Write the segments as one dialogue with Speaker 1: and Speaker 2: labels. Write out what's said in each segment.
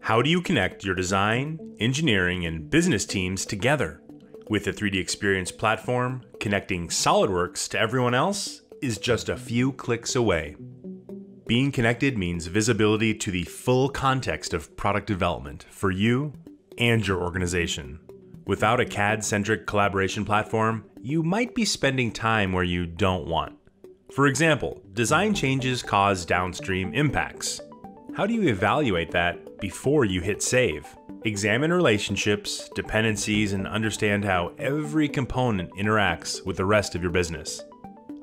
Speaker 1: How do you connect your design, engineering, and business teams together? With the 3D Experience platform, connecting SOLIDWORKS to everyone else is just a few clicks away. Being connected means visibility to the full context of product development for you and your organization. Without a CAD-centric collaboration platform, you might be spending time where you don't want. For example, design changes cause downstream impacts. How do you evaluate that before you hit save? Examine relationships, dependencies, and understand how every component interacts with the rest of your business.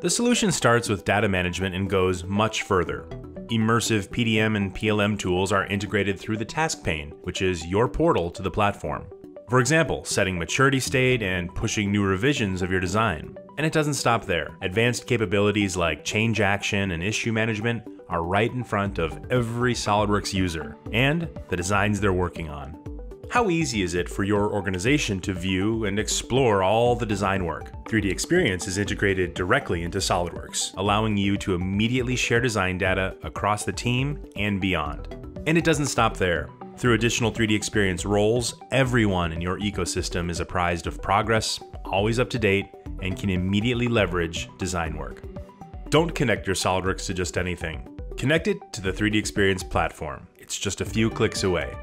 Speaker 1: The solution starts with data management and goes much further. Immersive PDM and PLM tools are integrated through the task pane, which is your portal to the platform. For example, setting maturity state and pushing new revisions of your design. And it doesn't stop there. Advanced capabilities like change action and issue management are right in front of every SOLIDWORKS user and the designs they're working on. How easy is it for your organization to view and explore all the design work? 3D Experience is integrated directly into SOLIDWORKS, allowing you to immediately share design data across the team and beyond. And it doesn't stop there. Through additional 3D Experience roles, everyone in your ecosystem is apprised of progress, always up to date, and can immediately leverage design work. Don't connect your SOLIDWORKS to just anything. Connect it to the 3D Experience platform. It's just a few clicks away.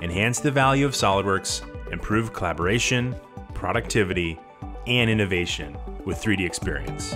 Speaker 1: Enhance the value of SOLIDWORKS, improve collaboration, productivity, and innovation with 3D Experience.